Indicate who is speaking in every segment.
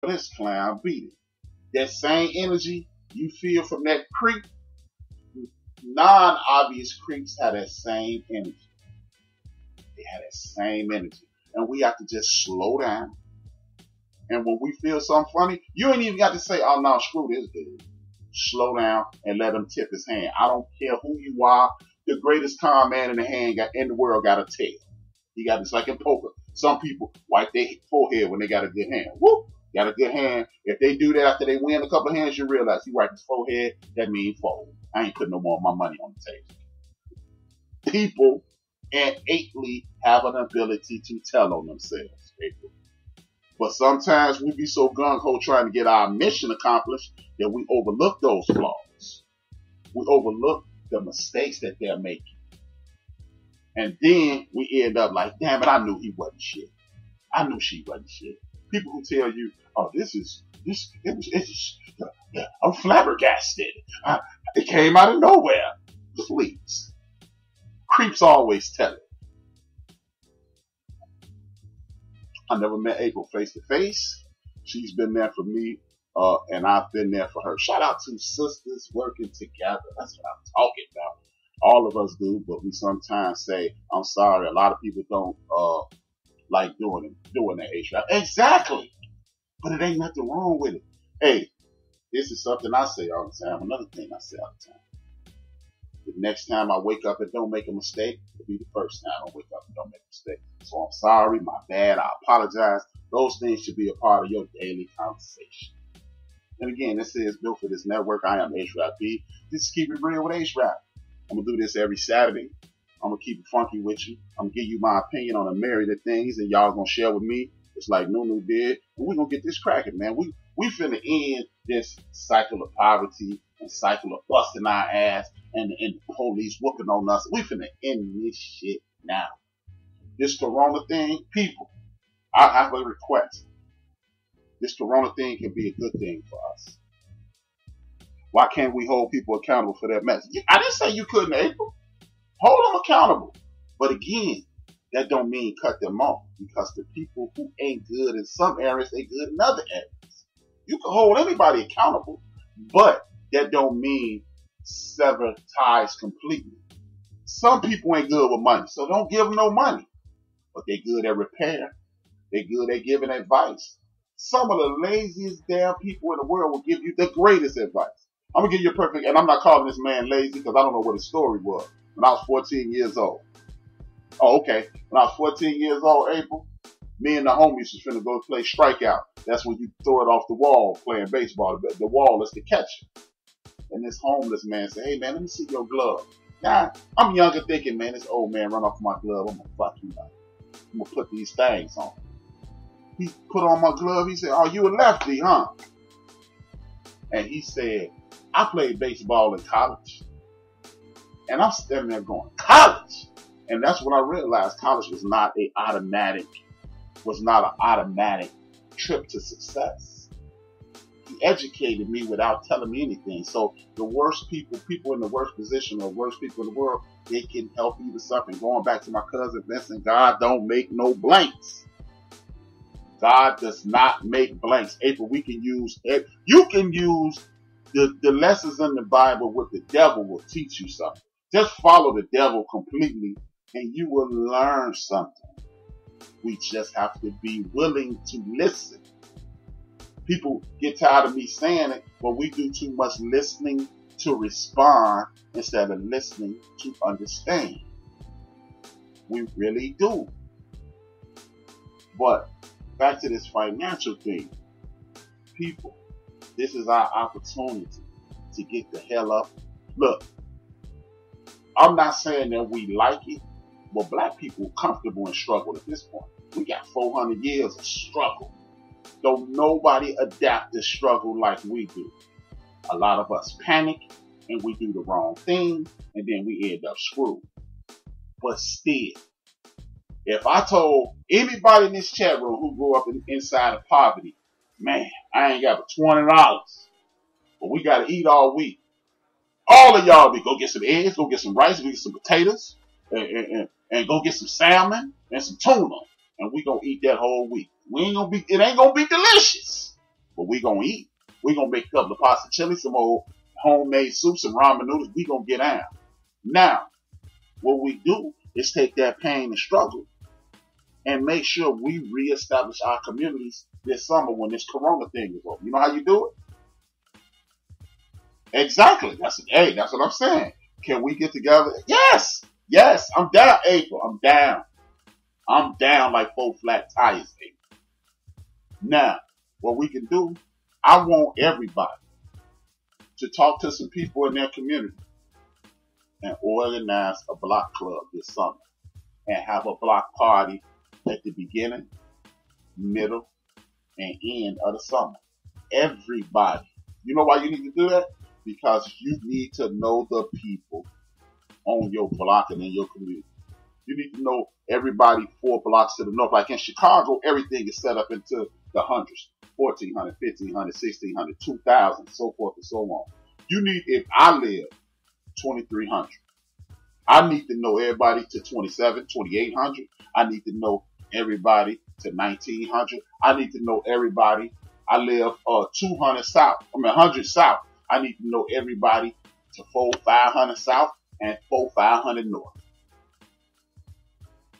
Speaker 1: this clown beat it. That same energy you feel from that creep, non-obvious creeps have that same energy. They have that same energy. And we have to just slow down. And when we feel something funny, you ain't even got to say, oh no, screw this dude. Slow down and let him tip his hand. I don't care who you are. The greatest con man in the world got a tail. He got this like in poker. Some people wipe their forehead when they got a good hand. Whoop! Got a good hand. If they do that after they win a couple of hands, you realize he wiped his forehead. That means fold. I ain't putting no more of my money on the table. People innately have an ability to tell on themselves. People. But sometimes we be so gung-ho trying to get our mission accomplished that we overlook those flaws. We overlook the mistakes that they're making. And then we end up like, damn it, I knew he wasn't shit. I knew she wasn't shit. People who tell you, oh, I'm flabbergasted. It came out of nowhere. Please. Creeps always tell it. I never met April face to face. She's been there for me, and I've been there for her. Shout out to sisters working together. That's what I'm talking about. All of us do, but we sometimes say, I'm sorry, a lot of people don't like doing that HRap. Exactly. But it ain't nothing wrong with it. Hey, this is something I say all the time. Another thing I say all the time. The next time I wake up and don't make a mistake, it'll be the first time I wake up and don't make a mistake. So I'm sorry, my bad, I apologize. Those things should be a part of your daily conversation. And again, this is built for this network. I am HRap B. This is Keepin Real with HRap. I'm going to do this every Saturday. I'm going to keep it funky with you. I'm going to give you my opinion on a myriad of things, and y'all going to share with me, just like Nunu did. And we're going to get this cracking, man. We finna end this cycle of poverty and cycle of busting our ass and the police whooping on us. We finna end this shit now. This corona thing, people, I have a request. This corona thing can be a good thing for us. Why can't we hold people accountable for their message? I didn't say you couldn't, April. Hold them accountable. But again, that don't mean cut them off, because the people who ain't good in some areas, they good in other areas. You can hold anybody accountable, but that don't mean sever ties completely. Some people ain't good with money, so don't give them no money. But they good at repair. They good at giving advice. Some of the laziest damn people in the world will give you the greatest advice. I'm going to give you a perfect, and I'm not calling this man lazy because I don't know what his story was. When I was 14 years old. Oh, okay. When I was 14 years old, April, me and the homies was finna go play strikeout. That's when you throw it off the wall playing baseball. The wall is the catcher. And this homeless man said, hey man, let me see your glove. Now, I'm younger thinking, man, this old man run off my glove. I'm gonna fuck you up. I'm gonna put these things on. He put on my glove. He said, oh, you a lefty, huh? And he said, I played baseball in college. And I'm standing there going, college? And that's when I realized college was not an automatic trip to success. He educated me without telling me anything. So the worst people in the worst position or worst people in the world, they can help you with something. Going back to my cousin Vincent, God don't make no blanks. God does not make blanks. April, you can use the lessons in the Bible with the devil will teach you something. Just follow the devil completely and you will learn something. We just have to be willing to listen. People get tired of me saying it, but we do too much listening to respond instead of listening to understand. We really do. But back to this financial thing. People, this is our opportunity to get the hell up. Look, I'm not saying that we like it, but black people are comfortable in struggle at this point. We got 400 years of struggle. Don't nobody adapt to struggle like we do. A lot of us panic and we do the wrong thing and then we end up screwed. But still, if I told anybody in this chat room who grew up inside of poverty, man, I ain't got but $20, but we got to eat all week. All of y'all be go get some eggs, go get some rice, go get some potatoes, and go get some salmon and some tuna, and we gonna eat that whole week. It ain't gonna be delicious, but we gonna eat. We gonna make a couple of pots of chili, some old homemade soup, some ramen noodles. We gonna get out. Now, what we do is take that pain and struggle and make sure we reestablish our communities this summer when this corona thing is over. You know how you do it? Exactly. That's what I'm saying. Can we get together? Yes. Yes. I'm down, April. I'm down. I'm down like 4 flat tires, April. Now, what we can do, I want everybody to talk to some people in their community and organize a block club this summer and have a block party at the beginning, middle, and end of the summer. Everybody. You know why you need to do that? Because you need to know the people on your block and in your community. You need to know everybody 4 blocks to the north. Like in Chicago, everything is set up into the hundreds. 1,400, 1,500, 1,600, 2,000, so forth and so on. You need, if I live 2,300, I need to know everybody to 27, 2,800. I need to know everybody to 1,900. I need to know everybody. I live 200 south. 100 south. I need to know everybody to 4,500 south and 4,500 north.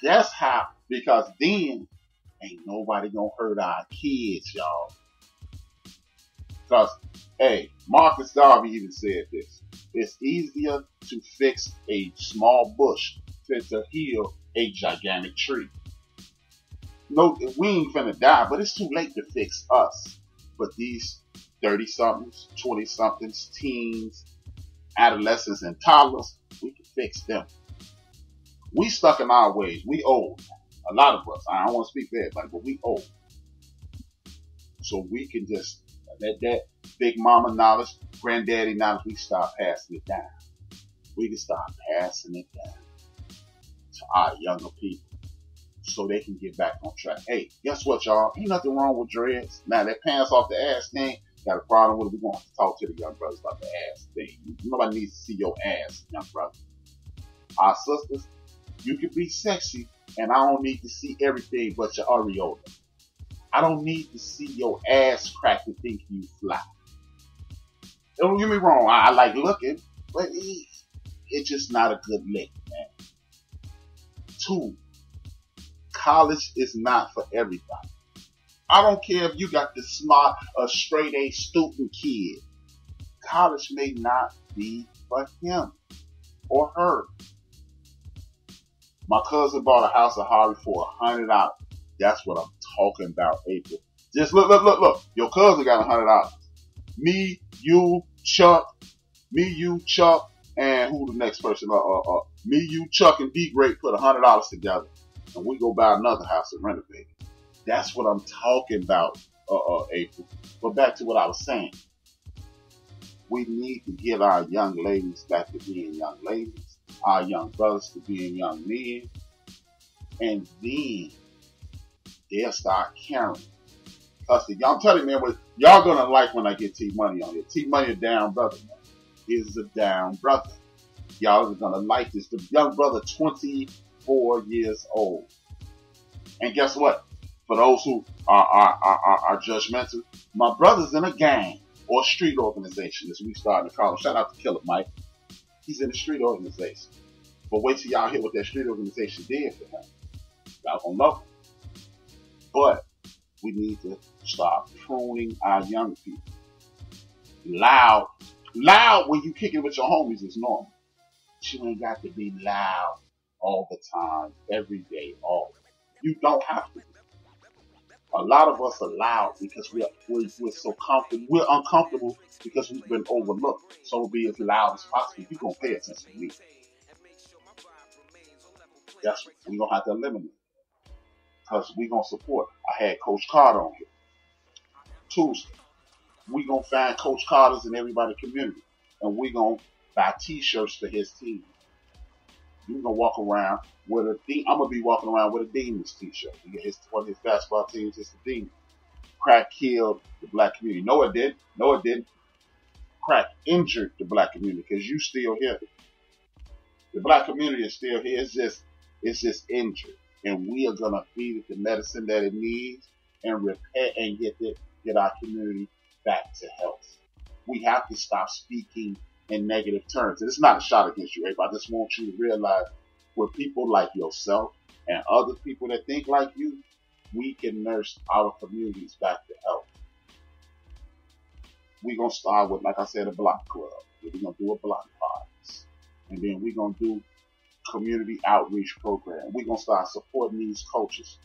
Speaker 1: That's how, because then ain't nobody gonna hurt our kids, y'all. Because, hey, Marcus Garvey even said this. It's easier to fix a small bush than to heal a gigantic tree. No, we ain't finna die, but it's too late to fix us. But these 30-somethings, 20-somethings, teens, adolescents, and toddlers, we can fix them. We stuck in our ways. We old. A lot of us. I don't want to speak for everybody, but we old. So we can just let that big mama knowledge, granddaddy knowledge, we start passing it down. We can start passing it down to our younger people so they can get back on track. Hey, guess what, y'all? Ain't nothing wrong with dreads. Now, that pants off the ass thing, got a problem with it. We're going to have to talk to the young brothers about the ass thing. Nobody needs to see your ass, young brother. Our sisters, you can be sexy, and I don't need to see everything but your areola. I don't need to see your ass crack to think you fly. Don't get me wrong, I like looking, but it's just not a good lick, man. 2, college is not for everybody. I don't care if you got the smart, straight A student kid. College may not be for him or her. My cousin bought a house in Harvey for $100. That's what I'm talking about, April. Just look. Your cousin got $100. Me, you, Chuck, and who the next person? Me, you, Chuck, and D Great put $100 together, and we go buy another house and renovate it. That's what I'm talking about, April. But back to what I was saying. We need to get our young ladies back to being young ladies, our young brothers to being young men, and then they'll start caring. Because I'm telling you, man, y'all gonna like when I get T-Money on here. T-Money a down brother, man. Is a down brother. Y'all are gonna like this. The young brother, 24 years old. And guess what? For those who are judgmental, my brother's in a gang or street organization, as we starting to call him. Shout out to Killer Mike. He's in a street organization. But wait till y'all hear what that street organization did for him. Y'all gonna love him. But we need to start pruning our young people. Loud when you kick it with your homies is normal. But you ain't got to be loud all the time, every day, always. You don't have to be. A lot of us are loud because we're so comfortable. We're uncomfortable because we've been overlooked. So be as loud as possible. You're going to pay attention to me. That's what we're going to have to eliminate. Because we're going to support. I had Coach Carter on here. Tuesday. We're going to find Coach Carter's in everybody's community. And we're going to buy t-shirts for his team. You're going to walk around with a Demons. I'm going to be walking around with a Demons t-shirt. One of his basketball teams is the Demons. Crack killed the black community. No, it didn't. Crack injured the black community because you still here. The black community is still here. It's just injured. And we are going to feed it the medicine that it needs and repair and get our community back to health. We have to stop speaking in negative terms. And it's not a shot against you, Abe. I just want you to realize with people like yourself and other people that think like you, we can nurse our communities back to health. We're going to start with, like I said, a block club. We're going to do a block parties. And then we're going to do community outreach program. We're going to start supporting these coaches.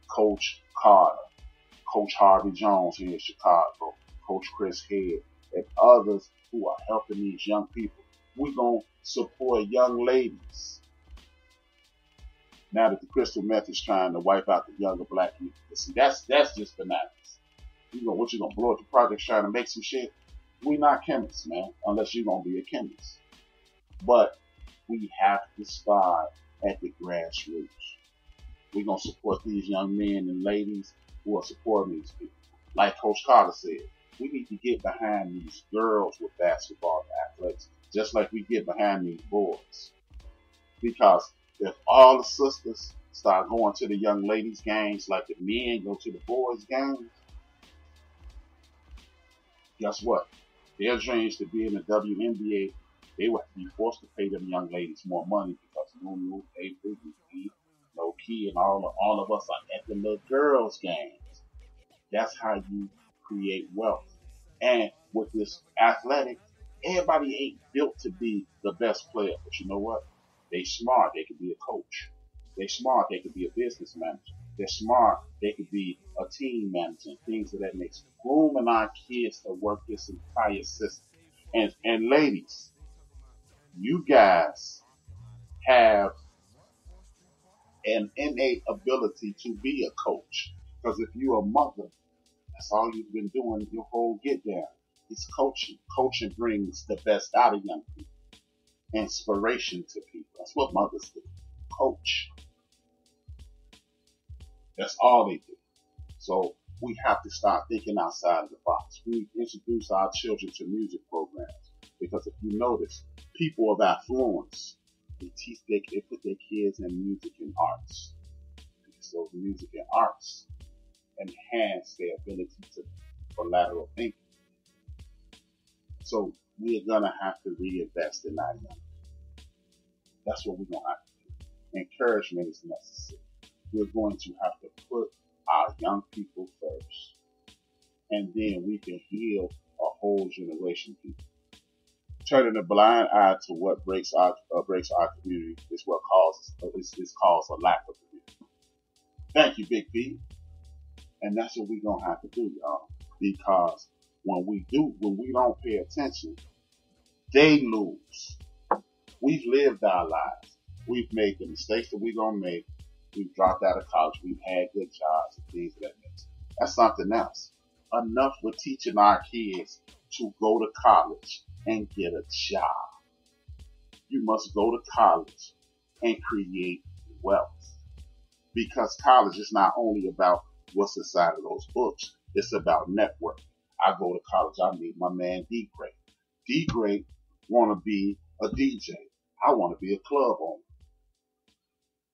Speaker 1: Coach Carter, Coach Harvey Jones here in Chicago, Coach Chris Head, and others who are helping these young people. We're going to support young ladies. Now that the crystal meth is trying to wipe out the younger black youth. See, that's just bananas. What you gonna blow up the project trying to make some shit? We not chemists, man, unless you're gonna be a chemist. But we have to start at the grassroots. We're gonna support these young men and ladies who are supporting these people. Like Coach Carter said, we need to get behind these girls with basketball and athletics, just like we get behind these boys. Because if all the sisters start going to the young ladies' games like the men go to the boys' games, guess what? Their dreams to be in the WNBA, they would be forced to pay them young ladies more money because no pay for you, no key, and all of us are at the little girls' games. That's how you create wealth. And with this athletic, everybody ain't built to be the best player, but you know what? They smart. They could be a coach. They smart. They could be a business manager. They're smart. They could be a team manager. Things of that nature. Grooming our kids to work this entire system. And ladies, you guys have an innate ability to be a coach. Because if you're a mother, that's all you've been doing your whole get down. It's coaching. Coaching brings the best out of young people. Inspiration to people. That's what mothers do. Coach. That's all they do. So we have to start thinking outside of the box. We introduce our children to music programs because if you notice, people of affluence, they put their kids in music and arts. Because those music and arts enhance their ability for lateral thinking. So we're gonna have to reinvest in our young. That's what we're gonna have to do. Encouragement is necessary. We're going to have to put our young people first, and then we can heal a whole generation of people. Turning a blind eye to what breaks our community is what causes a lack of community. Thank you, Big B. And that's what we're gonna have to do, y'all. Because when we don't pay attention, they lose. We've lived our lives. We've made the mistakes that we're gonna make. We've dropped out of college. We've had good jobs and things of that nature. That's something else. Enough with teaching our kids to go to college and get a job. You must go to college and create wealth. Because college is not only about what's inside of those books. It's about network. I go to college. I meet my man D Great. D Great want to be a DJ. I want to be a club owner.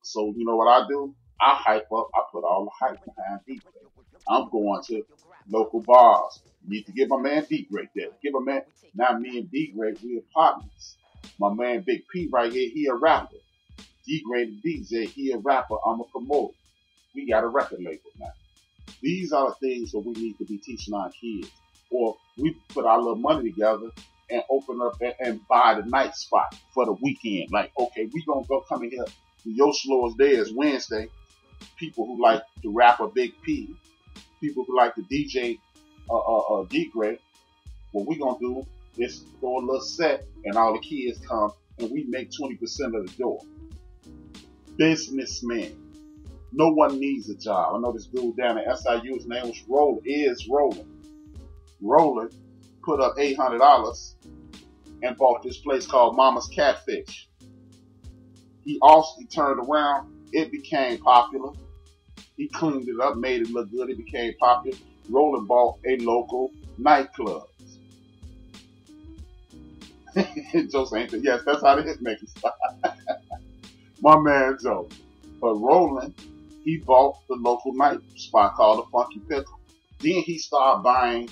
Speaker 1: So you know what I do? I hype up. I put all the hype behind D Great. I'm going to local bars. You need to get my man D Great there. Give my man. Now me and D Great, we are partners. My man Big P right here, he a rapper. D Great a DJ, he a rapper. I'm a promoter. We got a record label now. These are the things that we need to be teaching our kids. Or we put our little money together and open up and buy the night spot for the weekend. Like, okay, we gonna go come in here. Your slowest day is Wednesday. People who like to rap a Big P, people who like to DJ D Great, what we gonna do is throw a little set and all the kids come and we make 20% of the door. Businessmen. No one needs a job. I know this dude down at SIU, his name was Roland. Roland put up $800 and bought this place called Mama's Catfish. He also turned around. It became popular. He cleaned it up, made it look good. It became popular. Roland bought a local nightclub. Joe saying, yes, that's how the hitmakers start. My man Joe. But Roland, he bought the local night spot called the Funky Pickle. Then he started buying